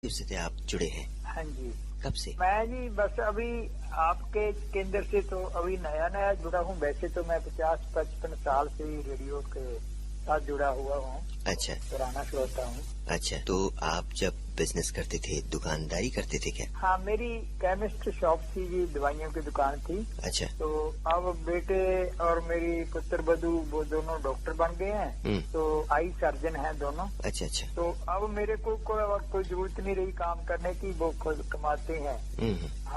से आप जुड़े हैं? हाँ जी। कब से? मैं जी बस अभी आपके केंद्र से तो अभी नया नया जुड़ा हूँ। वैसे तो मैं 50-55 साल से ही रेडियो के साथ जुड़ा हुआ हूँ। अच्छा। पुराना श्रोता हूँ। अच्छा, तो आप जब बिजनेस करते थे, दुकानदारी करते थे क्या? हाँ, मेरी केमिस्ट शॉप थी जी, दवाइयों की दुकान थी। अच्छा। तो अब बेटे और मेरी पुत्र बधू वो दोनों डॉक्टर बन गए हैं। तो आई सर्जन हैं दोनों। अच्छा अच्छा। तो अब मेरे को कोई जरूरत नहीं रही काम करने की, वो खुद कमाते हैं।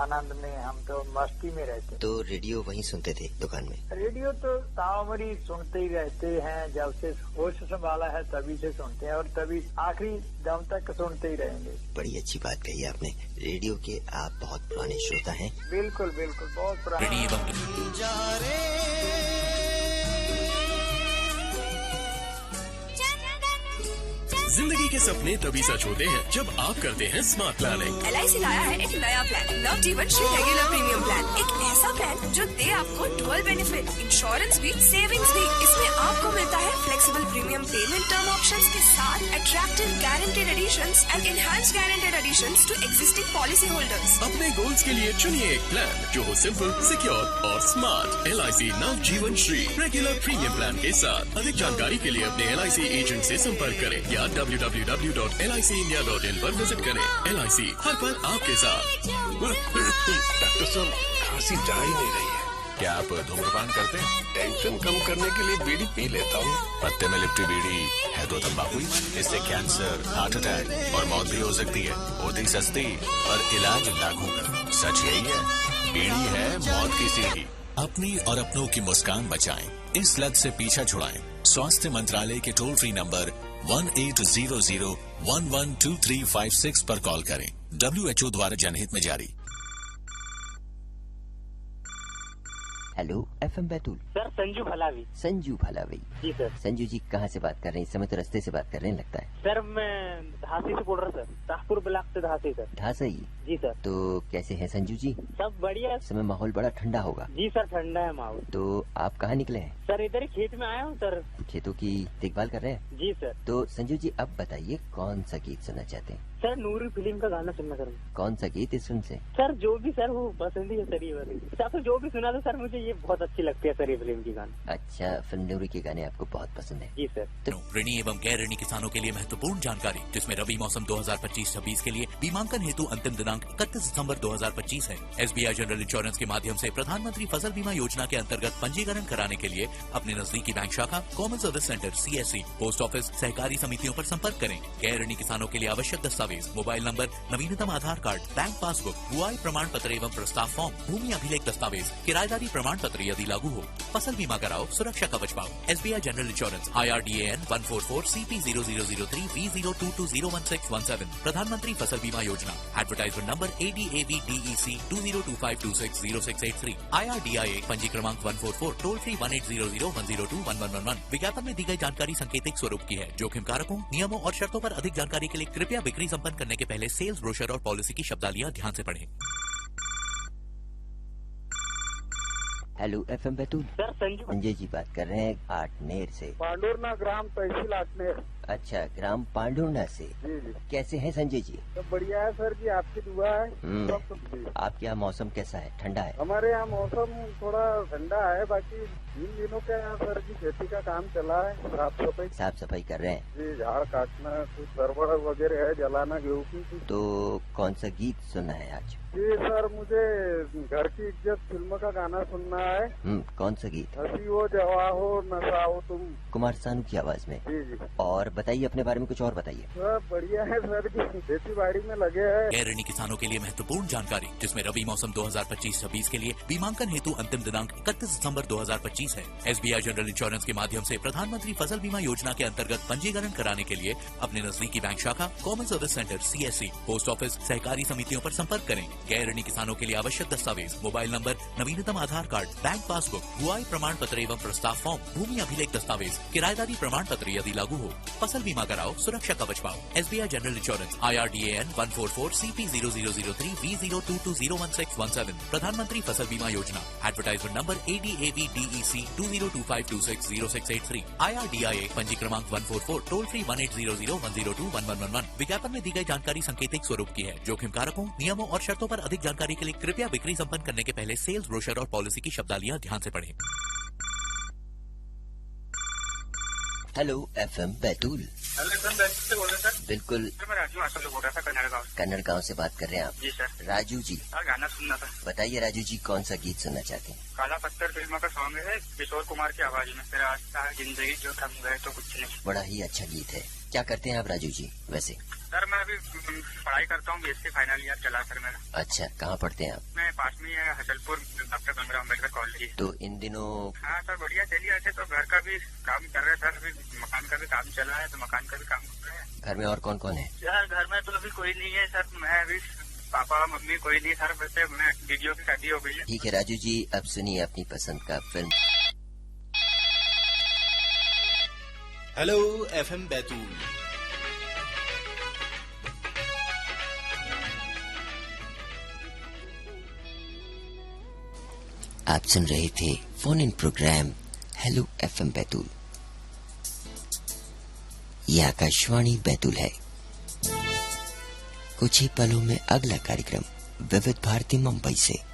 आनंद में, हम तो मस्ती में रहते। तो रेडियो वहीं सुनते थे दुकान में? रेडियो तो तावरी सुनते ही रहते हैं, जब से होश संभाला है तभी से सुनते हैं और तभी आखिरी दम तक सुनते ही रहेंगे। बड़ी अच्छी बात कही आपने। रेडियो के आप बहुत पुराने श्रोता हैं। बिल्कुल बिल्कुल, बहुत पुराने। जिंदगी के सपने तभी सच होते हैं जब आप करते हैं स्मार्ट प्लानिंग। LIC लाया है एक नया plan, Navjeevan Shri regular premium plan. एक ऐसा प्लान जो दे आपको डुअल बेनिफिट, इंश्योरेंस भी, सेविंग्स भी। इसमें आपको मिलता है flexible premium payment term options के साथ attractive guaranteed additions and enhanced guaranteed additions to existing policy holders. अपने गोल्स के लिए चुनिए एक प्लान जो हो सिंपल, सिक्योर और smart. LIC Navjeevan Shri regular premium plan के साथ। अधिक जानकारी के लिए अपने LIC एजेंट से संपर्क करें या www.licindia.in पर विजिट करें। LIC हर पल आपके साथ। डॉक्टर साहब, खांसी जा ही नहीं रही है। क्या आप धूम्रपान करते हैं? टेंशन कम करने के लिए बीड़ी पी लेता हूँ। पत्ते में लिपटी बीड़ी है तो तंबाकू ही। इससे कैंसर, हार्ट अटैक और मौत भी हो सकती है। होती सस्ती और इलाज लाखों का। सच यही है, बीड़ी है मौत की सीढ़ी। अपनी और अपनों की मुस्कान बचाएं, इस लत से पीछा छुड़ाएं। स्वास्थ्य मंत्रालय के टोल फ्री नंबर 1800-112356 पर कॉल करें। WHO द्वारा जनहित में जारी। Hello, FM Betul. Sir, Sanju Bhalavi. Sanju Bhalavi ji sir. Sanju ji कहाँ से बात कर रहे हैं? इस समय तो रास्ते से बात कर रहे हैं लगता है। सर, मैं धासी से बोल रहा सर, शाहपुर ब्लॉक से धासी सर। धासी जी सर। तो कैसे हैं संजू जी? सब बढ़िया। इस समय माहौल बड़ा ठंडा होगा। जी सर, ठंडा है माहौल। तो आप कहाँ निकले हैं? सर, इधर ही खेत में आया हूँ सर। खेतों की देखभाल कर रहे हैं? जी सर। तो संजू जी अब बताइए कौन सा गीत सुनना चाहते हैं? सर, नूरी फिल्म का गाना सुनना सर। कौन सा गीत इस फिल्म से? सर, जो भी सर वो पसंद है सर, ये वाली। सर, जो भी सुना तो सर मुझे ये बहुत अच्छी लगती है सर, ये फिल्म की गाना। अच्छा, फिल्म नूरी के गाने आपको बहुत पसंद है? जी सर। ऋणी एवं गैर ऋणी किसानों के लिए महत्वपूर्ण जानकारी, जिसमें रबी मौसम 2025-26 के लिए बीमांकन हेतु अंतिम दिनांक 31 दिसंबर 2025 है। SBI जनरल इंश्योरेंस के माध्यम से प्रधानमंत्री फसल बीमा योजना के अंतर्गत पंजीकरण कराने के लिए अपने नजदीकी बैंक शाखा, common service centre CSC, post office, सहकारी समितियों पर संपर्क करें। गैर ऋणी किसानों के लिए आवश्यक दस्तावेज, मोबाइल नंबर, नवीनतम आधार कार्ड, बैंक पासबुक, बुआई प्रमाण पत्र एवं प्रस्ताव फॉर्म, भूमि अभिलेख दस्तावेज, किराएदारी प्रमाण पत्र यदि लागू हो। फसल बीमा कराओ, सुरक्षा कवच पाओ। SBI general insurance, IRDAN 144 CP0003 V02201617। प्रधानमंत्री फसल बीमा योजना। Advertisement number ADABDEC 2025260683। IRDAI पंजी क्रमांक 144, टोल फ्री 1800-102-1111। विज्ञापन में दी गई जानकारी सांकेतिक स्वरूप की है। जोखिम कारकों, नियमों और शर्तों पर अधिक जानकारी के लिए कृपया बिक्री संपन्न करने के पहले सेल्स ब्रोशर और पॉलिसी की शब्दावलियां ध्यान से पढ़ें। Hello, FM Betul. Sir, Sanjay ji बात कर रहे हैं आटनेर से। पांडुरना ग्राम तहसील आटनेर। अच्छा, ग्राम पांडुरना से। जी जी। कैसे हैं संजय जी? सब बढ़िया है सर जी, आपकी दुआ है। आपके यहाँ मौसम कैसा है? ठंडा है? हमारे यहाँ मौसम थोड़ा ठंडा है, बाकी इन दिनों के यहाँ सर जी खेती का काम चला है। साफ सफाई कर रहे हैं जी, झाड़ काटना, कुछ सरवड़ वगैरह है, जलाना गेहूँ की। तो कौन सा गीत सुनना है आज? जी सर, मुझे घर की इज्जत फिल्म का गाना सुनना है। कौन सा गीत? हंसी हो, जवा हो, नशा हो तुम, कुमार सानू की आवाज में। जी जी। और बताइए अपने बारे में, कुछ और बताइए। सब बढ़िया है सर जी, खेती बाड़ी में लगे हैं। गैर ऋणी किसानों के लिए महत्वपूर्ण जानकारी, जिसमें रबी मौसम 2025-26 के लिए बीमांकन हेतु अंतिम दिनांक 31 दिसंबर 2025 है। SBI जनरल इंश्योरेंस के माध्यम से प्रधानमंत्री फसल बीमा योजना के अंतर्गत पंजीकरण कराने के लिए अपने नजदीकी बैंक शाखा, common service centre CSC, post office, सहकारी समितियों पर संपर्क करें। गैर ऋणी किसानों के लिए आवश्यक दस्तावेज, मोबाइल नंबर, नवीनतम आधार कार्ड, बैंक पासबुक, बुआई प्रमाण पत्र एवं प्रस्ताव फॉर्म, भूमि अभिलेख दस्तावेज, किराएदारी प्रमाण पत्र यदि लागू हो। फसल बीमा कराओ, सुरक्षा कवच पाओ। SBI general insurance, IRDAN 144 CP0003 V02201617। प्रधानमंत्री फसल बीमा योजना। Advertisement number ADAVDEC 2025260683। IRDAI पंजी क्रमांक 144, टोल फ्री 1800102111। विज्ञापन में दी गई जानकारी सांकेतिक स्वरूप की है। जोखिम कारकों, नियमों और शर्तों पर अधिक जानकारी के लिए कृपया बिक्री संपन्न करने के पहले सेल्स ब्रोशर और पॉलिसी की शब्दावलियां ध्यान से पढ़ें। Hello FM Betul. Hello sir, Betul से बोल रहे हैं सर। बिल्कुल। सर मैं राजू आसफ बोल रहा था, कन्नड़ गाँव से। कन्नड़ गांव से बात कर रहे हैं आप? जी सर। राजू जी, सर गाना सुनना था। बताइए राजू जी, कौन सा गीत सुनना चाहते हैं? काला पत्थर फिल्म का सॉन्ग है, किशोर कुमार की आवाज में। फिर रास्ता है जिंदगी जो थम गए तो कुछ नहीं। बड़ा ही अच्छा गीत है। क्या करते हैं आप राजू जी वैसे? सर मैं अभी पढ़ाई करता हूँ, BSc फाइनल ईयर चला सर मेरा। अच्छा, कहाँ पढ़ते हैं आप? मैं पास में है हसलपुर, डॉक्टर भीमराव अम्बेडकर कॉलेज। तो इन दिनों? हाँ सर बढ़िया चलिए। ऐसे तो घर का भी काम कर रहे हैं सर, अभी मकान का भी काम चल रहा है, तो मकान का भी काम कर रहे हैं। घर में और कौन कौन है? यार घर में तो अभी कोई नहीं है सर, मैं अभी पापा मम्मी कोई नहीं सर, वैसे मैं दीदियों की शादी हो गई है। ठीक है राजू जी, अब सुनिए अपनी पसंद का फिल्म। Hello FM Betul. आप सुन रहे थे phone in programme hello FM Betul. ये आकाशवाणी बैतूल है। कुछ ही पलों में अगला कार्यक्रम विविध भारती मुंबई से।